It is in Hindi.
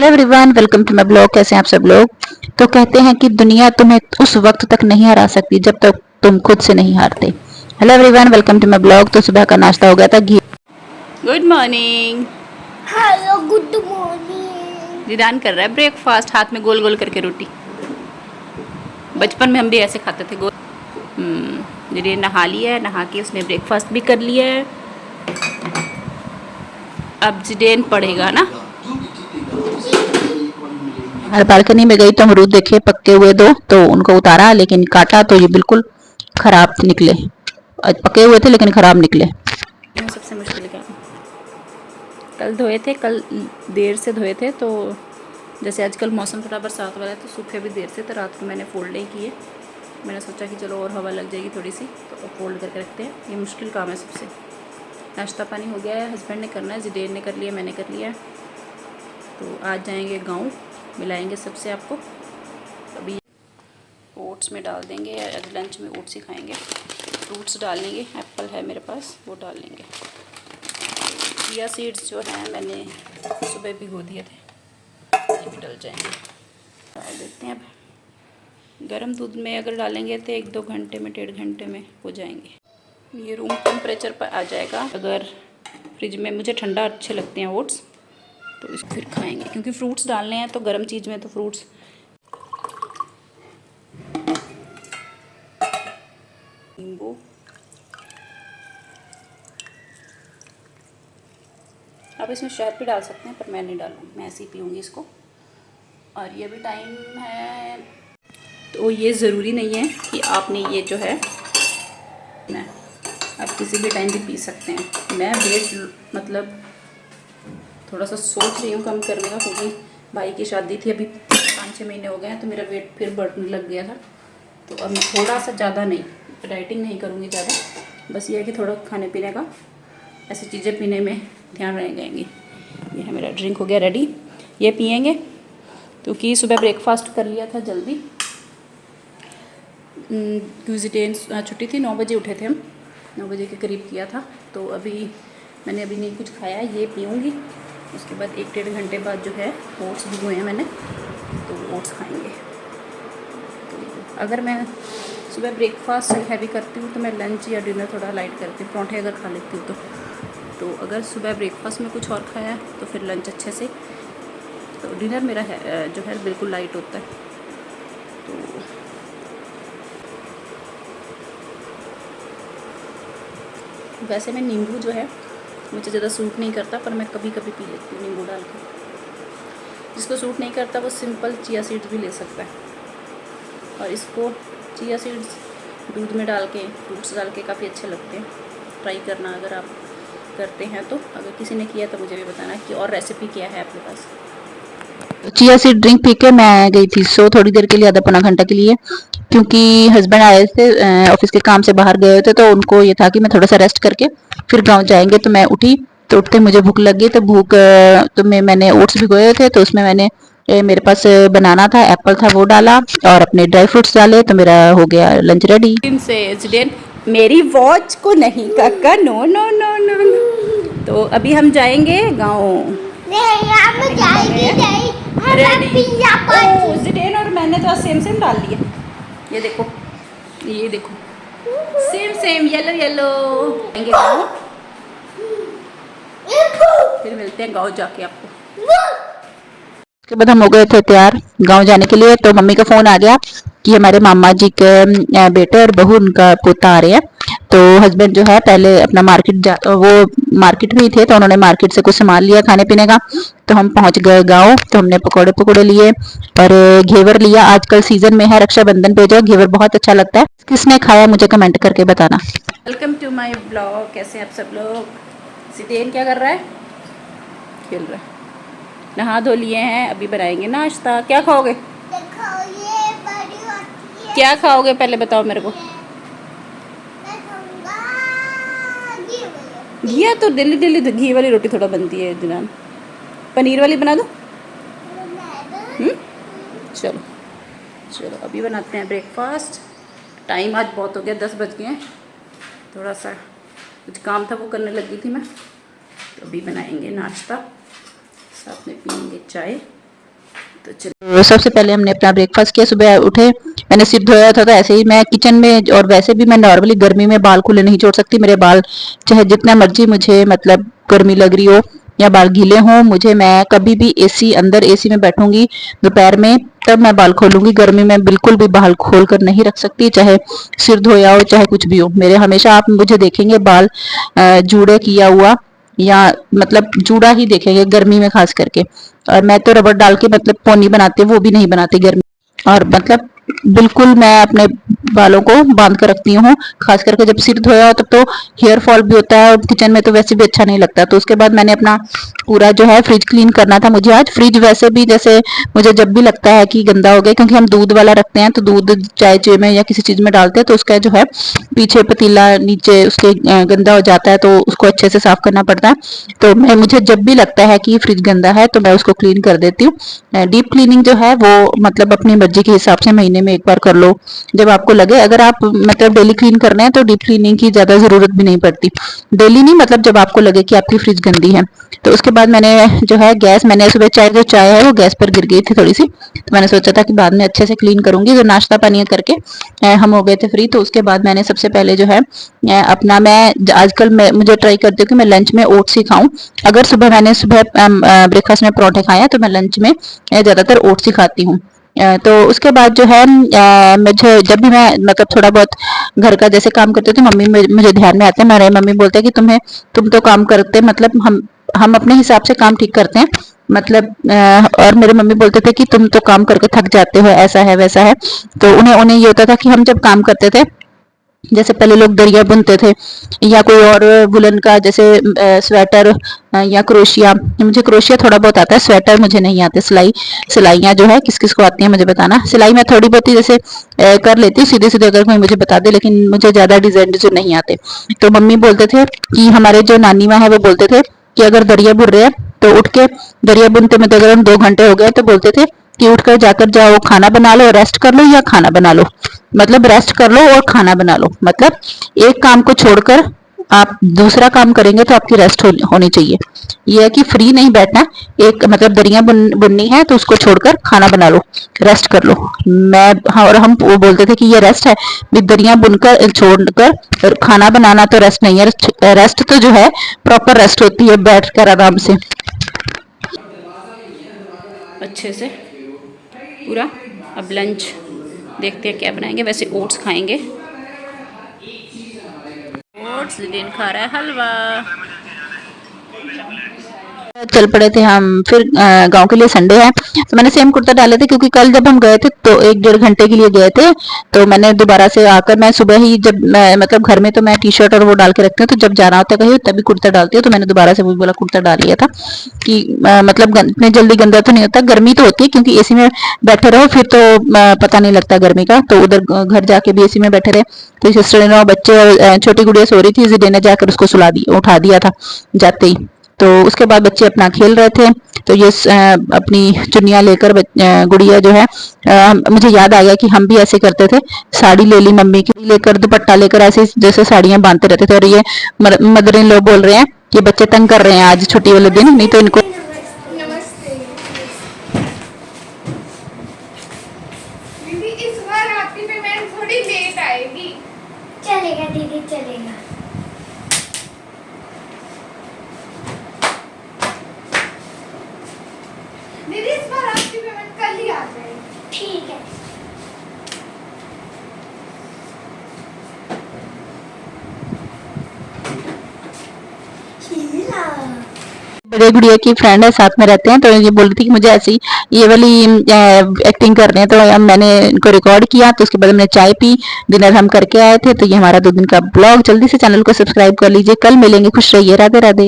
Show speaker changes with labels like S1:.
S1: Hello everyone, welcome to my blog. कैसे हैं आप सब लोग। तो कहते हैं कि दुनिया तुम्हें उस वक्त तक नहीं हरा सकती जब तक तुम खुद से नहीं हारते। Hello everyone, welcome to my blog. तो सुबह का नाश्ता हो गया था घी। Good morning.
S2: Hello good morning.
S1: Zidan कर रहा है ब्रेकफास्ट, हाथ में गोल गोल करके रोटी। बचपन में हम भी ऐसे खाते थे गोल। जिदान नहा लिया है, नहा के उसने ब्रेकफास्ट भी कर लिया है। अब जिदान पढ़ेगा ना। और बालकनी में गई तो अमरूद देखे पके हुए दो, तो उनको उतारा लेकिन काटा तो ये बिल्कुल खराब निकले। पके हुए थे लेकिन खराब निकले। सबसे मुश्किल काम कल धोए थे, कल देर से धोए थे, तो जैसे आजकल मौसम थोड़ा बरसात वाला है तो सूखे भी देर से, तो रात को मैंने फोल्ड नहीं किए। मैंने सोचा कि चलो और हवा लग जाएगी थोड़ी सी, तो फोल्ड करके रखते हैं। ये मुश्किल काम है सबसे। नाश्ता पानी हो गया है, हस्बैंड ने करना है, जिदेन ने कर लिया, मैंने कर लिया। तो आज जाएंगे गाँव, मिलाएंगे सबसे आपको। अभी ओट्स में डाल देंगे, आज लंच में ओट्स ही खाएंगे। फ्रूट्स डाल लेंगे, एप्पल है मेरे पास वो डाल लेंगे। चिया सीड्स जो हैं मैंने सुबह भिगो दिए थे, ये भी डल जाएंगे। डाल देते हैं। अब गर्म दूध में अगर डालेंगे तो 1-2 घंटे में, 1.5 घंटे में हो जाएंगे। ये रूम टेम्परेचर पर आ जाएगा। अगर फ्रिज में, मुझे ठंडा अच्छे लगते हैं ओट्स, तो इसको फिर खाएंगे, क्योंकि फ्रूट्स डालने हैं तो गर्म चीज़ में तो फ्रूट्स। नींबू, आप इसमें शहद भी डाल सकते हैं, पर मैं नहीं डालूँगी, मैं ऐसे ही पीऊँगी इसको। और ये भी टाइम है, तो ये ज़रूरी नहीं है कि आपने ये जो है ना, आप किसी भी टाइम भी पी सकते हैं। मैं वेट मतलब थोड़ा सा सोच रही हूँ कम करने का, क्योंकि भाई की शादी थी, अभी 5-6 महीने हो गए हैं, तो मेरा वेट फिर बढ़ने लग गया था। तो अब मैं थोड़ा सा ज़्यादा नहीं, डाइटिंग नहीं करूँगी ज़्यादा, बस ये है कि थोड़ा खाने पीने का, ऐसी चीज़ें पीने में ध्यान रहेंगे। ये है मेरा ड्रिंक हो गया रेडी, ये पियेंगे, क्योंकि सुबह ब्रेकफास्ट कर लिया था जल्दी। ट्यूसडे छुट्टी थी, 9 बजे उठे थे हम, 9 बजे के करीब किया था। तो अभी मैंने नहीं कुछ खाया, ये पीऊँगी। उसके बाद 1-1.5 घंटे बाद जो है ओट्स भिगोए हैं मैंने, तो ओट्स खाएंगे। तो अगर मैं सुबह ब्रेकफास्ट हैवी करती हूँ तो मैं लंच या डिनर थोड़ा लाइट करती हूँ, पराठे अगर खा लेती हूँ तो अगर सुबह ब्रेकफास्ट में कुछ और खाया तो फिर लंच अच्छे से, तो डिनर मेरा है जो है बिल्कुल लाइट होता है। तो वैसे मैं नींबू जो है मुझे ज़्यादा सूट नहीं करता, पर मैं कभी कभी पी लेती हूँ नींबू डाल के। जिसको सूट नहीं करता वो सिंपल चिया सीड्स भी ले सकता है, और इसको चिया सीड्स दूध में डाल के, फ्रूट्स डाल के काफ़ी अच्छे लगते हैं। ट्राई करना अगर आप करते हैं तो। अगर किसी ने किया तो मुझे भी बताना कि और रेसिपी क्या है आपके पास। चिया सीड ड्रिंक पी के मैं गई थी सो थोड़ी देर के लिए, आधा पौना घंटा के लिए, क्योंकि हस्बैंड आए थे ऑफिस के काम से बाहर गए थे, तो उनको ये था कि मैं थोड़ा सा रेस्ट करके फिर गांव जाएंगे। तो मैं उठी, तो उठते मुझे भूख लग गई, तो तो मैंने ओट्स भिगोए थे, तो उसमें मैंने मेरे पास बनाना था, एप्पल था, वो डाला और अपने ड्राई फ्रूट्स डाले, तो मेरा हो गया लंच रेडी। से मेरी वॉच को नहीं काका, no no no no no. तो अभी हम जाएंगे गाँव। जिडेन और मैंने तो सेम सेम डाल दिया, ये देखो, ये देखो, सेम सेम येलो येलो। जाएंगे गाँव, फिर मिलते हैं गाँव जाके आपको। उसके बाद हम हो गए थे तैयार गांव जाने के लिए। तो मम्मी का फोन आ गया कि हमारे मामा जी के बेटे और बहू, उनका पोता आ रहे हैं। तो हस्बैंड जो है पहले अपना वो मार्केट में ही थे, तो उन्होंने मार्केट से कुछ सामान लिया खाने पीने का। तो हम पहुंच गए गांव, तो हमने पकौड़े पकौड़े लिए और घेवर लिया। आजकल सीजन में है, रक्षाबंधन पे जो घेवर बहुत अच्छा लगता है। किसने खाया मुझे कमेंट करके बताना। Welcome to my blog. कैसे हैं आप सब लोग। जितेन क्या कर रहा है, खेल रहा है। नहा धो लिए हैं, अभी बनाएंगे नाश्ता। क्या खाओगे, क्या खाओगे पहले बताओ मेरे को। घिया तो डेली डेली घी वाली रोटी थोड़ा बनती है दिनान, पनीर वाली बना दो। चलो चलो अभी बनाते हैं ब्रेकफास्ट। टाइम आज बहुत हो गया, 10 बज गए हैं। थोड़ा सा कुछ काम था वो करने लगी थी मैं, तो अभी बनाएंगे नाश्ता, साथ में पियेंगे चाय। तो सबसे पहले हमने अपना ब्रेकफास्ट किया, सुबह उठे, मैंने सिर धोया था, तो ऐसे ही मैं किचन में, और वैसे भी मैं नॉर्मली गर्मी में बाल खुले नहीं छोड़ सकती। मेरे बाल चाहे जितना मर्जी मुझे मतलब गर्मी लग रही हो या बाल गीले हों, मुझे, मैं कभी भी एसी, अंदर एसी में बैठूंगी दोपहर में, तब मैं बाल खोलूंगी। गर्मी में बिल्कुल भी बाल खोल कर नहीं रख सकती, चाहे सिर धोया हो चाहे कुछ भी हो। मेरे हमेशा आप मुझे देखेंगे बाल जूड़े किया हुआ, या मतलब जूड़ा ही देखेंगे गर्मी में खास करके। और मैं तो रबड़ डाल के मतलब पोनी बनाती हूँ, वो भी नहीं बनाती गर्मी। और मतलब बिल्कुल मैं अपने बालों को बांध कर रखती हूँ, खास करके जब सिर धोया हो तब तो हेयर फॉल भी होता है, और किचन में तो वैसे भी अच्छा नहीं लगता। तो उसके बाद मैंने अपना पूरा जो है फ्रिज क्लीन करना था मुझे आज। फ्रिज वैसे भी जैसे मुझे जब भी लगता है कि गंदा हो गया, क्योंकि हम दूध वाला रखते हैं, तो दूध चाय चे में या किसी चीज में डालते हैं, तो उसका जो है पीछे पतीला नीचे उसके गंदा हो जाता है, तो उसको अच्छे से साफ करना पड़ता है। तो मैं, मुझे जब भी लगता है कि फ्रिज गंदा है तो मैं उसको क्लीन कर देती हूँ। डीप क्लीनिंग जो है वो मतलब अपनी मर्जी के हिसाब से महीने में एक बार कर लो, जब आपको लगे। अगर आप मतलब डेली क्लीन करना है तो डीप क्लीनिंग की ज्यादा जरूरत भी नहीं पड़ती, डेली नहीं, मतलब जब आपको लगे कि आपकी फ्रिज गंदी है। तो उसके बाद मैंने जो है गैस, मैंने सुबह चाय, जो चाय है वो गैस पर गिर गई थी थोड़ी सी, तो मैंने सोचा था कि बाद में अच्छे से क्लीन करूंगी। तो नाश्ता पानी करके हम हो गए थे फ्री। तो उसके बाद मैंने सबसे पहले जो है अपना, मैं आजकल मैं मुझे ट्राई करती हूँ कि मैं लंच में ओट्स ही खाऊं। अगर सुबह मैंने सुबह ब्रेकफास्ट में परोठे खाए हैं, तो मैं लंच में ज्यादातर ओट्स ही खाती हूँ। तो उसके बाद जो है मुझे जब भी मैं मतलब थोड़ा बहुत घर का जैसे काम करती हूँ, तो मम्मी मुझे ध्यान में आता है, मेरे मम्मी बोलते हैं कि तुम तो काम करते, मतलब हम अपने हिसाब से काम ठीक करते हैं, मतलब और मेरे मम्मी बोलते थे कि तुम तो काम करके थक जाते हो, ऐसा है वैसा है। तो उन्हें उन्हें ये होता था कि हम जब काम करते थे, जैसे पहले लोग दरिया बुनते थे या कोई और वुलन का, जैसे स्वेटर या क्रोशिया। मुझे क्रोशिया थोड़ा बहुत आता है, स्वेटर मुझे नहीं आते। सिलाइयाँ जो है किस किस को आती है मुझे बताना। सिलाई मैं थोड़ी बहुत ही जैसे कर लेती हूँ सीधे सीधे, अगर कोई मुझे बता दे, लेकिन मुझे ज्यादा डिजाइन जो नहीं आते। तो मम्मी बोलते थे कि, हमारे जो नानी माँ है वो बोलते थे कि अगर दरिया बुन रहे हैं तो उठ के, दरिया बुनते में तो अगर हम 2 घंटे हो गए तो बोलते थे कि उठकर जाकर जाओ, खाना बना लो, रेस्ट कर लो, या खाना बना लो, मतलब रेस्ट कर लो और खाना बना लो। मतलब एक काम को छोड़कर आप दूसरा काम करेंगे तो आपकी रेस्ट होनी चाहिए। ये है कि फ्री नहीं बैठना, एक मतलब दरिया बुननी है तो उसको छोड़कर खाना बना लो, रेस्ट कर लो। मैं, हाँ, और हम वो बोलते थे कि ये रेस्ट है, भी दरिया बुनकर छोड़कर खाना बनाना तो रेस्ट नहीं है। रेस्ट तो जो है प्रॉपर रेस्ट होती है, बैठकर आराम से अच्छे से पूरा। अब लंच देखते हैं क्या बनाएंगे, वैसे ओट्स खाएंगे। ओट्स, दिन खा रहा है हलवा। चल पड़े थे हम फिर गांव के लिए, संडे है तो मैंने सेम कुर्ता डाले थे, क्योंकि कल जब हम गए थे तो 1-1.5 घंटे के लिए गए थे। तो मैंने दोबारा से आकर, मैं सुबह ही जब मैं मतलब घर में तो मैं टी शर्ट और वो डाल के रखती हूँ, तो जब जाना होता है कहीं तभी कुर्ता डालती हूँ। तो मैंने दोबारा से वही वाला कुर्ता डाल लिया था कि मतलब इतने जल्दी गंदा तो नहीं होता। गर्मी तो होती है क्योंकि एसी में बैठे रहो, फिर तो पता नहीं लगता गर्मी का। तो उधर घर जाके भी एसी में बैठे रहे, तो सिस्टर ने, बच्चे और छोटी गुड़िया सो रही थी, जिडे ने जाकर उसको उठा दिया था जाते ही। तो उसके बाद बच्चे अपना खेल रहे थे, तो ये अपनी चुन्नियाँ लेकर गुड़िया जो है, मुझे याद आ गया कि हम भी ऐसे करते थे। साड़ी ले ली मम्मी की, लेकर दुपट्टा लेकर ऐसे जैसे साड़ियाँ बांधते रहते थे। और ये मदर इन लॉ बोल रहे हैं कि बच्चे तंग कर रहे हैं आज छुट्टी वाले दिन, नहीं तो इनको।
S2: नमस्ते। दीदी इस बार आपकी पेमेंट थोड़ी लेट आएगी। चलेगा दीदी, चलेगा। दीदी इस बार आपकी पेमेंट कल ही आ जाएगी। ठीक है।
S1: बड़े गुड़िया की फ्रेंड है, साथ में रहते हैं, तो ये बोल रही थी कि मुझे ऐसी ये वाली एक्टिंग करनी है। तो मैंने इनको रिकॉर्ड किया, तो उसके बाद हमने चाय पी, डिनर हम करके आए थे। तो ये हमारा 2 दिन का ब्लॉग। जल्दी से चैनल को सब्सक्राइब कर लीजिए। कल मिलेंगे, खुश रहिए, राधे राधे।